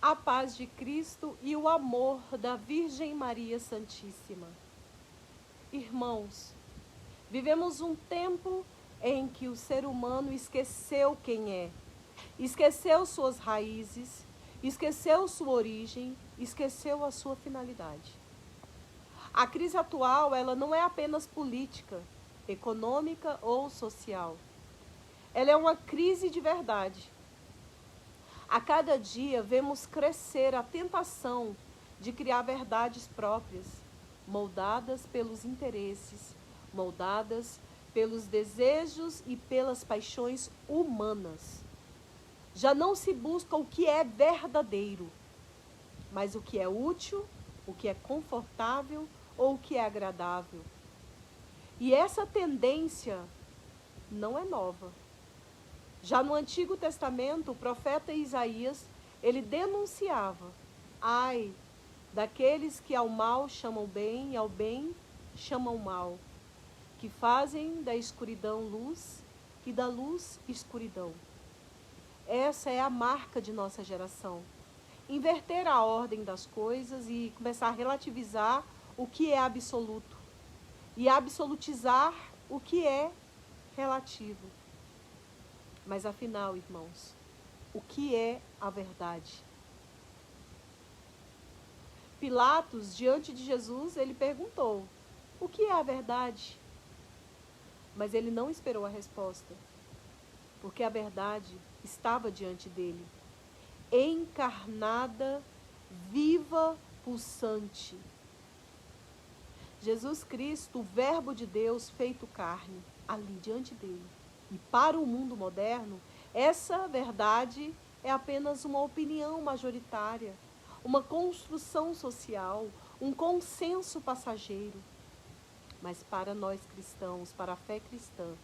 a paz de Cristo e o amor da Virgem Maria Santíssima. Irmãos, vivemos um tempo em que o ser humano esqueceu quem é, esqueceu suas raízes, esqueceu sua origem, esqueceu a sua finalidade. A crise atual, ela não é apenas política, econômica ou social. Ela é uma crise de verdade. A cada dia vemos crescer a tentação de criar verdades próprias, moldadas pelos interesses, moldadas pelos desejos e pelas paixões humanas. Já não se busca o que é verdadeiro, mas o que é útil, o que é confortável ou o que é agradável. E essa tendência não é nova. Já no Antigo Testamento, o profeta Isaías, ele denunciava: ai, daqueles que ao mal chamam bem e ao bem chamam mal, que fazem da escuridão luz e da luz escuridão. Essa é a marca de nossa geração. Inverter a ordem das coisas e começar a relativizar o que é absoluto e absolutizar o que é relativo. Mas afinal, irmãos, o que é a verdade? Pilatos, diante de Jesus, ele perguntou: o que é a verdade? Mas ele não esperou a resposta, porque a verdade estava diante dele, encarnada, viva, pulsante. Jesus Cristo, o Verbo de Deus feito carne, ali diante dele. E para o mundo moderno, essa verdade é apenas uma opinião majoritária, uma construção social, um consenso passageiro. Mas para nós cristãos, para a fé cristã,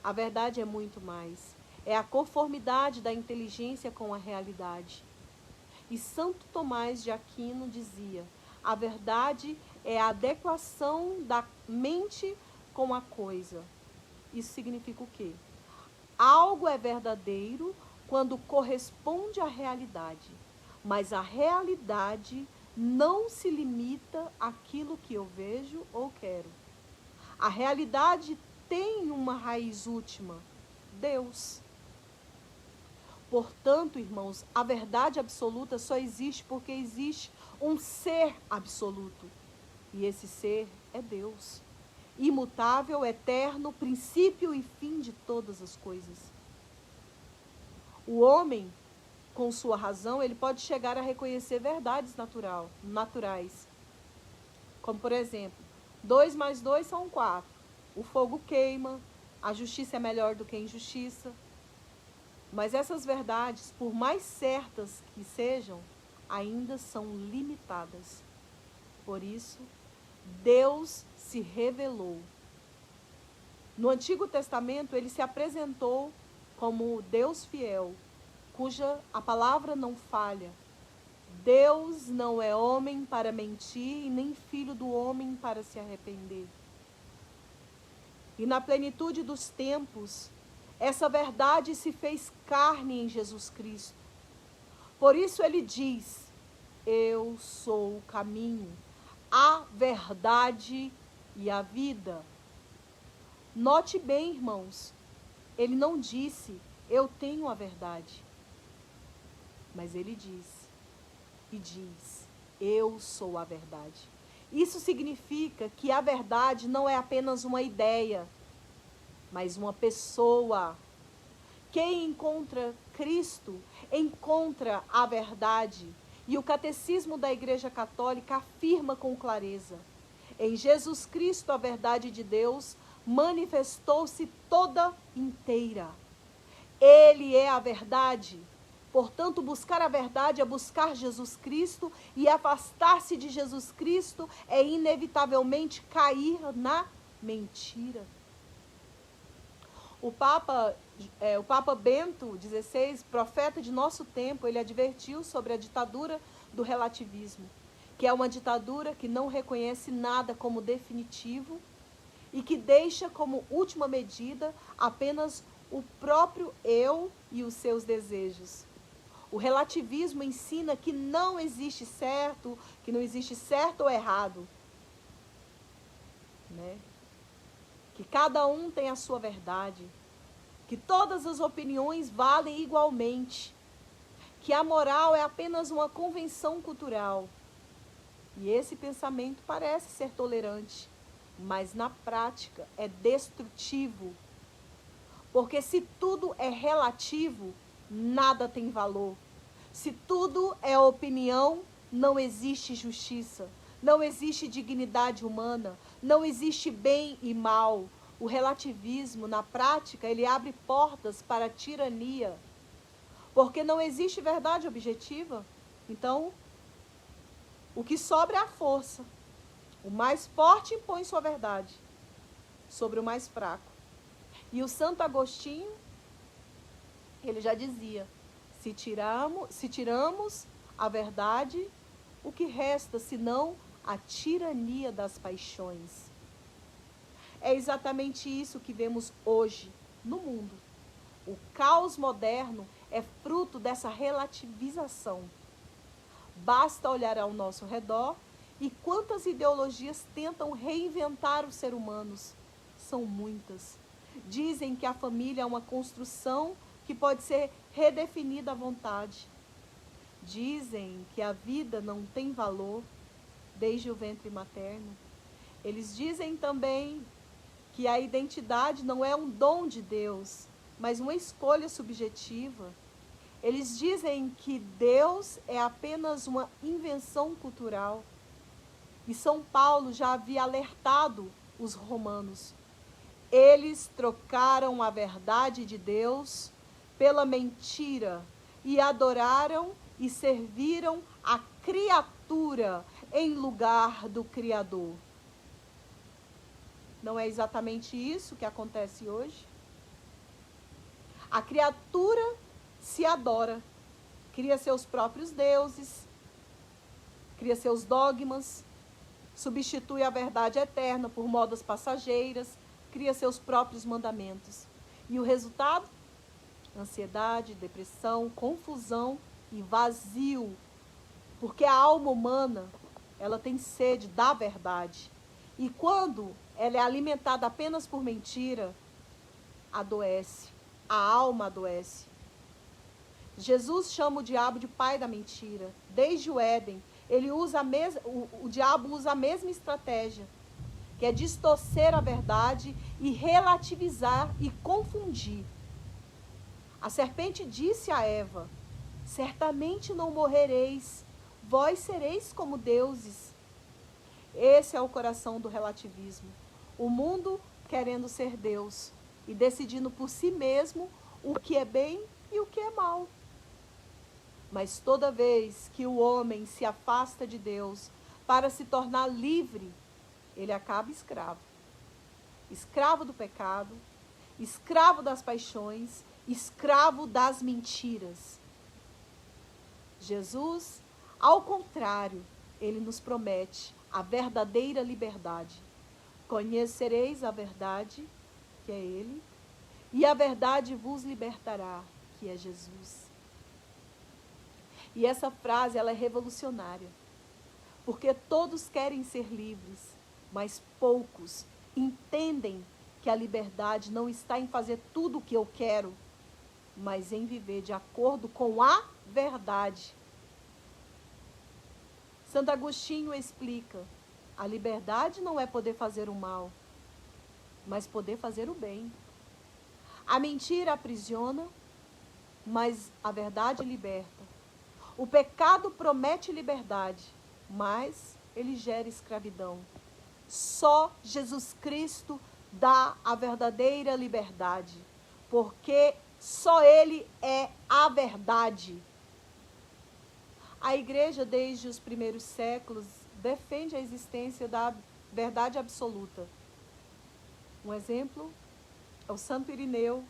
a verdade é muito mais. É a conformidade da inteligência com a realidade. E Santo Tomás de Aquino dizia: a verdade é a adequação da mente com a coisa. Isso significa o quê? Algo é verdadeiro quando corresponde à realidade, mas a realidade não se limita àquilo que eu vejo ou quero. A realidade tem uma raiz última: Deus. Portanto, irmãos, a verdade absoluta só existe porque existe um ser absoluto. E esse ser é Deus. Imutável, eterno, princípio e fim de todas as coisas. O homem, com sua razão, ele pode chegar a reconhecer verdades naturais. Como, por exemplo, 2 mais 2 são 4. O fogo queima, a justiça é melhor do que a injustiça. Mas essas verdades, por mais certas que sejam, ainda são limitadas. Por isso, Deus se revelou. No Antigo Testamento, ele se apresentou como Deus fiel, cuja a palavra não falha. Deus não é homem para mentir, e nem filho do homem para se arrepender. E na plenitude dos tempos, essa verdade se fez carne em Jesus Cristo. Por isso ele diz: eu sou o caminho, a verdade e a vida. Note bem, irmãos, ele não disse: eu tenho a verdade. Mas ele diz: eu sou a verdade. Isso significa que a verdade não é apenas uma ideia, mas uma pessoa. Quem encontra Cristo, encontra a verdade. E o Catecismo da Igreja Católica afirma com clareza: em Jesus Cristo, a verdade de Deus manifestou-se toda inteira. Ele é a verdade. Portanto, buscar a verdade é buscar Jesus Cristo, e afastar-se de Jesus Cristo é inevitavelmente cair na mentira. O Papa Bento XVI, profeta de nosso tempo, ele advertiu sobre a ditadura do relativismo, que é uma ditadura que não reconhece nada como definitivo e que deixa como última medida apenas o próprio eu e os seus desejos. O relativismo ensina que não existe certo, que não existe certo ou errado, né? Que cada um tem a sua verdade, que todas as opiniões valem igualmente, que a moral é apenas uma convenção cultural. E esse pensamento parece ser tolerante, mas na prática é destrutivo. Porque se tudo é relativo, nada tem valor. Se tudo é opinião, não existe justiça, não existe dignidade humana, não existe bem e mal. O relativismo, na prática, ele abre portas para a tirania, porque não existe verdade objetiva. Então, o que sobra é a força. O mais forte impõe sua verdade sobre o mais fraco. E o Santo Agostinho, ele já dizia, se tiramos a verdade, o que resta senão a tirania das paixões? É exatamente isso que vemos hoje no mundo. O caos moderno é fruto dessa relativização. Basta olhar ao nosso redor e quantas ideologias tentam reinventar os seres humanos. São muitas. Dizem que a família é uma construção que pode ser redefinida à vontade. Dizem que a vida não tem valor desde o ventre materno. Eles dizem também que a identidade não é um dom de Deus, mas uma escolha subjetiva. Eles dizem que Deus é apenas uma invenção cultural. E São Paulo já havia alertado os romanos. Eles trocaram a verdade de Deus pela mentira e adoraram e serviram a criatura em lugar do Criador. Não é exatamente isso que acontece hoje? A criatura se adora, cria seus próprios deuses, cria seus dogmas, substitui a verdade eterna por modas passageiras, cria seus próprios mandamentos. E o resultado? Ansiedade, depressão, confusão e vazio. Porque a alma humana, ela tem sede da verdade. E quando ela é alimentada apenas por mentira, adoece. A alma adoece. Jesus chama o diabo de pai da mentira. Desde o Éden, o diabo usa a mesma estratégia, que é distorcer a verdade e relativizar e confundir. A serpente disse a Eva, certamente não morrereis, vós sereis como deuses. Esse é o coração do relativismo. O mundo querendo ser Deus e decidindo por si mesmo o que é bem e o que é mal. Mas toda vez que o homem se afasta de Deus para se tornar livre, ele acaba escravo. Escravo do pecado, escravo das paixões, escravo das mentiras. Jesus, ao contrário, ele nos promete a verdadeira liberdade. Conhecereis a verdade, que é ele, e a verdade vos libertará, que é Jesus. E essa frase, ela é revolucionária, porque todos querem ser livres, mas poucos entendem que a liberdade não está em fazer tudo o que eu quero, mas em viver de acordo com a verdade. Santo Agostinho explica, a liberdade não é poder fazer o mal, mas poder fazer o bem. A mentira aprisiona, mas a verdade liberta. O pecado promete liberdade, mas ele gera escravidão. Só Jesus Cristo dá a verdadeira liberdade, porque só Ele é a verdade. A igreja, desde os primeiros séculos, defende a existência da verdade absoluta. Um exemplo é o Santo Irineu,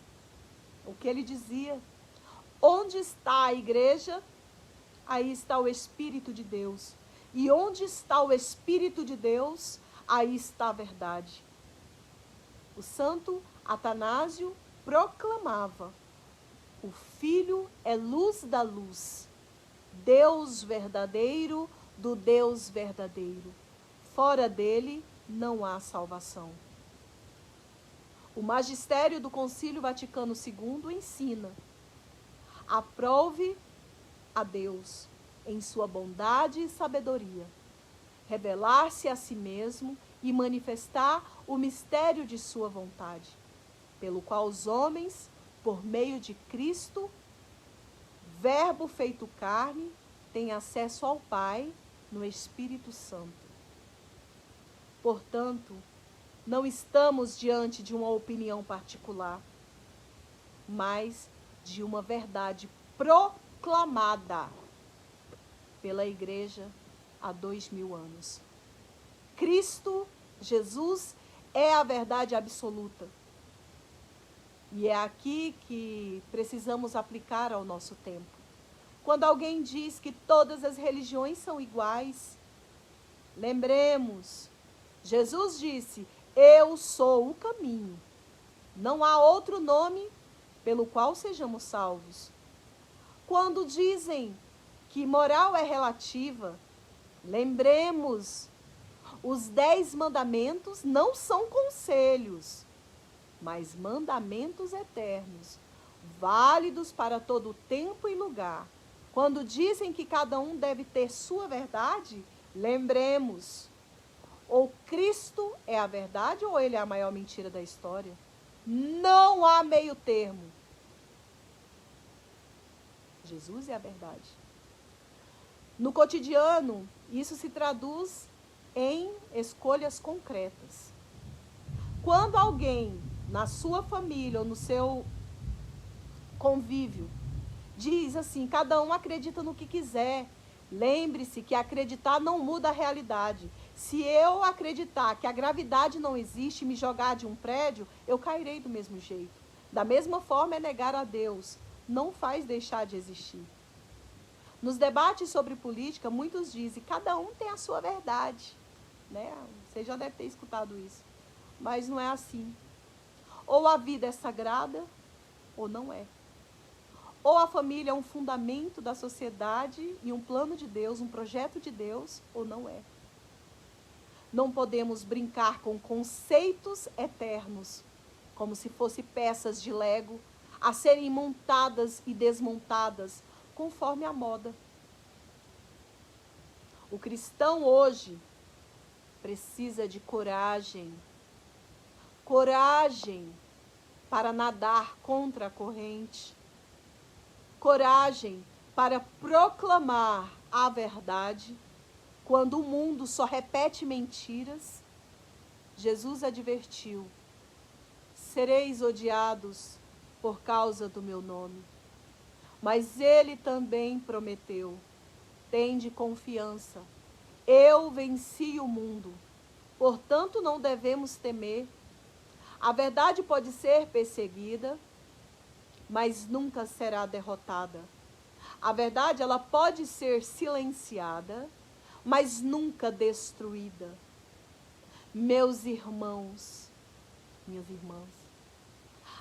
o que ele dizia: onde está a igreja, aí está o Espírito de Deus. E onde está o Espírito de Deus, aí está a verdade. O santo Atanásio proclamava: O Filho é luz da luz, Deus verdadeiro do Deus verdadeiro. Fora dele não há salvação. O magistério do Concílio Vaticano II ensina: aprove a Deus em sua bondade e sabedoria, revelar-se a si mesmo e manifestar o mistério de sua vontade, pelo qual os homens, por meio de Cristo, Verbo feito carne, têm acesso ao Pai no Espírito Santo. Portanto, não estamos diante de uma opinião particular, mas de uma verdade proclamada pela Igreja há 2000 anos. Cristo, Jesus, é a verdade absoluta. E é aqui que precisamos aplicar ao nosso tempo. Quando alguém diz que todas as religiões são iguais, lembremos, Jesus disse: eu sou o caminho. Não há outro nome pelo qual sejamos salvos. Quando dizem que moral é relativa, lembremos, os 10 mandamentos não são conselhos, mas mandamentos eternos, válidos para todo tempo e lugar. Quando dizem que cada um deve ter sua verdade, lembremos, ou Cristo é a verdade ou ele é a maior mentira da história. Não há meio termo. Jesus é a verdade. No cotidiano, isso se traduz em escolhas concretas. Quando alguém, na sua família ou no seu convívio, diz assim: cada um acredita no que quiser, lembre-se que acreditar não muda a realidade. Se eu acreditar que a gravidade não existe e me jogar de um prédio, eu cairei do mesmo jeito. Da mesma forma é negar a Deus, não faz deixar de existir. Nos debates sobre política, muitos dizem: cada um tem a sua verdade. Né? Você já deve ter escutado isso. Mas não é assim. Ou a vida é sagrada, ou não é. Ou a família é um fundamento da sociedade e um plano de Deus, um projeto de Deus, ou não é. Não podemos brincar com conceitos eternos, como se fossem peças de Lego, a serem montadas e desmontadas, conforme a moda. O cristão hoje precisa de coragem. Coragem para nadar contra a corrente. Coragem para proclamar a verdade quando o mundo só repete mentiras. Jesus advertiu: sereis odiados por causa do meu nome. Mas ele também prometeu: tende confiança, eu venci o mundo, portanto não devemos temer. A verdade pode ser perseguida, mas nunca será derrotada. A verdade, ela pode ser silenciada, mas nunca destruída. Meus irmãos, minhas irmãs,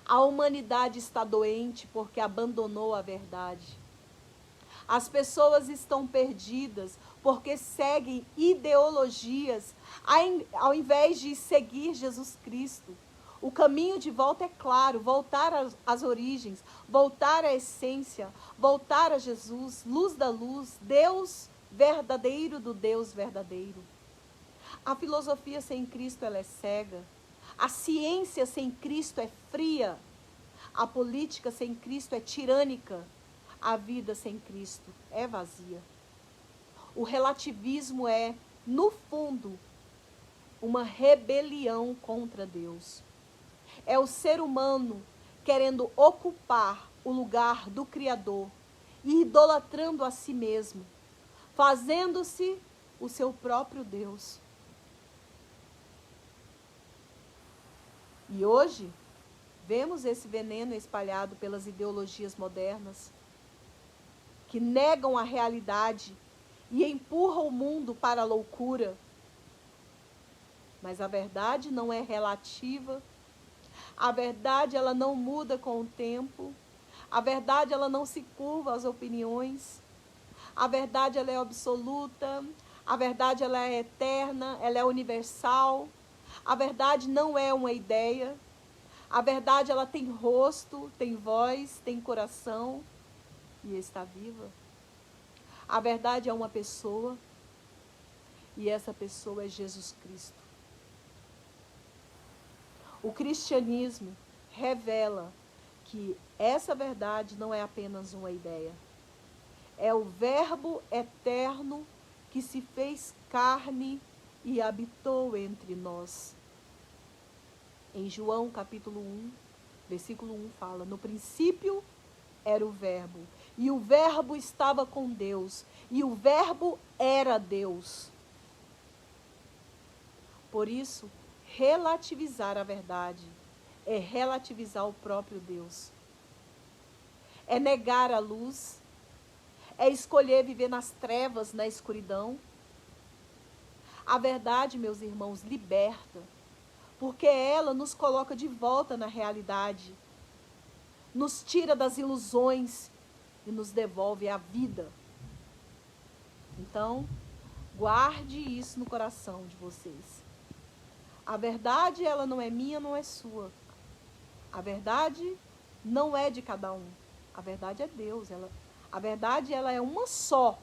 a humanidade está doente porque abandonou a verdade. As pessoas estão perdidas porque seguem ideologias ao invés de seguir Jesus Cristo. O caminho de volta é claro: voltar às origens, voltar à essência, voltar a Jesus, luz da luz, Deus verdadeiro do Deus verdadeiro. A filosofia sem Cristo, ela é cega. A ciência sem Cristo é fria. A política sem Cristo é tirânica. A vida sem Cristo é vazia. O relativismo é, no fundo, uma rebelião contra Deus. É o ser humano querendo ocupar o lugar do Criador e idolatrando a si mesmo, fazendo-se o seu próprio Deus. E hoje, vemos esse veneno espalhado pelas ideologias modernas, que negam a realidade e empurram o mundo para a loucura. Mas a verdade não é relativa. A verdade, ela não muda com o tempo. A verdade, ela não se curva às opiniões. A verdade, ela é absoluta. A verdade, ela é eterna, ela é universal. A verdade não é uma ideia. A verdade, ela tem rosto, tem voz, tem coração e está viva. A verdade é uma pessoa e essa pessoa é Jesus Cristo. O cristianismo revela que essa verdade não é apenas uma ideia. É o Verbo eterno que se fez carne e habitou entre nós. Em João capítulo 1, versículo 1 fala: no princípio era o Verbo, e o Verbo estava com Deus, e o Verbo era Deus. Por isso, relativizar a verdade é relativizar o próprio Deus. É negar a luz, é escolher viver nas trevas, na escuridão. A verdade, meus irmãos, liberta, porque ela nos coloca de volta na realidade, nos tira das ilusões e nos devolve a vida. Então, guarde isso no coração de vocês. A verdade, ela não é minha, não é sua. A verdade não é de cada um. A verdade é Deus. A verdade, ela é uma só.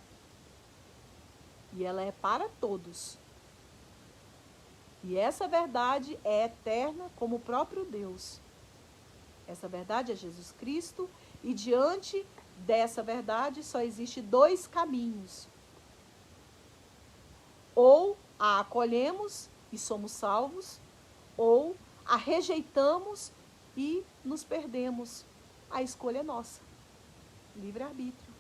E ela é para todos. E essa verdade é eterna como o próprio Deus. Essa verdade é Jesus Cristo. E diante dessa verdade só existe dois caminhos. Ou a acolhemos e somos salvos, ou a rejeitamos e nos perdemos. A escolha é nossa. Livre-arbítrio.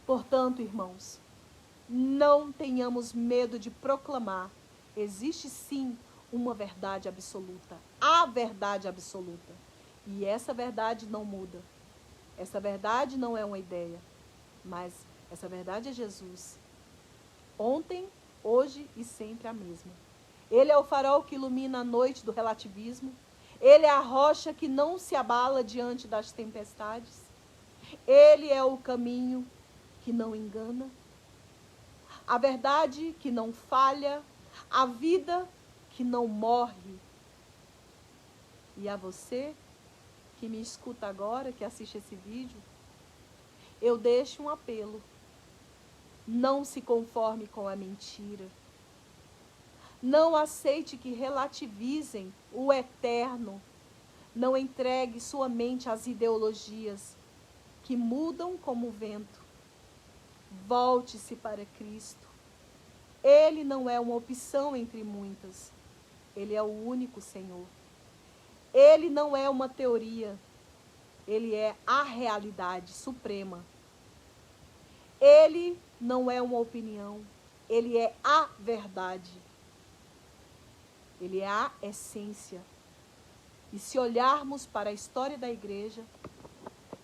Portanto, irmãos, não tenhamos medo de proclamar. Existe sim uma verdade absoluta. A verdade absoluta. E essa verdade não muda. Essa verdade não é uma ideia. Mas essa verdade é Jesus. Ontem, hoje e sempre a mesma. Ele é o farol que ilumina a noite do relativismo. Ele é a rocha que não se abala diante das tempestades. Ele é o caminho que não engana. A verdade que não falha. A vida que não morre. E a você que me escuta agora, que assiste esse vídeo, eu deixo um apelo. Não se conforme com a mentira. Não aceite que relativizem o eterno. Não entregue sua mente às ideologias que mudam como o vento. Volte-se para Cristo. Ele não é uma opção entre muitas. Ele é o único Senhor. Ele não é uma teoria. Ele é a realidade suprema. Ele não é uma opinião. Ele é a verdade. Ele é a essência. E se olharmos para a história da igreja,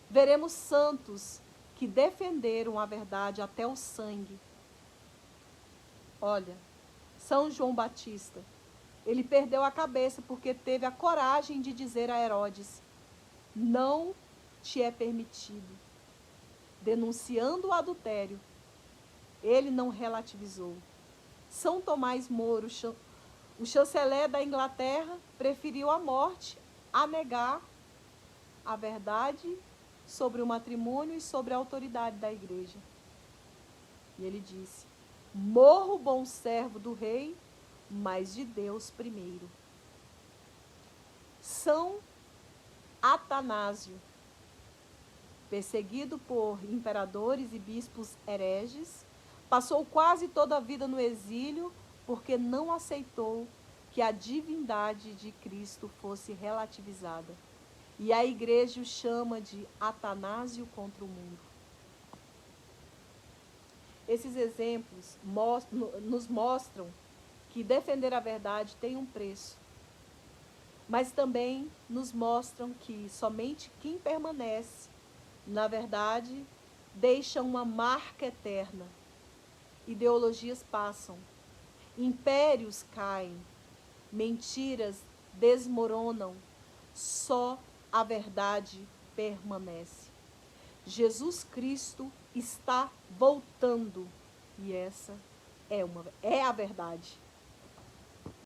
veremos santos que defenderam a verdade até o sangue. Olha, São João Batista, ele perdeu a cabeça porque teve a coragem de dizer a Herodes: não te é permitido. Denunciando o adultério, ele não relativizou. São Tomás Moro, o chanceler da Inglaterra, preferiu a morte a negar a verdade sobre o matrimônio e sobre a autoridade da igreja. E ele disse: morro bom servo do rei, mas de Deus primeiro. São Atanásio, perseguido por imperadores e bispos hereges, passou quase toda a vida no exílio porque não aceitou que a divindade de Cristo fosse relativizada. E a igreja o chama de Atanásio contra o mundo. Esses exemplos nos mostram que defender a verdade tem um preço, mas também nos mostram que somente quem permanece na verdade deixa uma marca eterna. Ideologias passam, impérios caem, mentiras desmoronam, só a verdade permanece. Jesus Cristo está voltando. E essa é a verdade.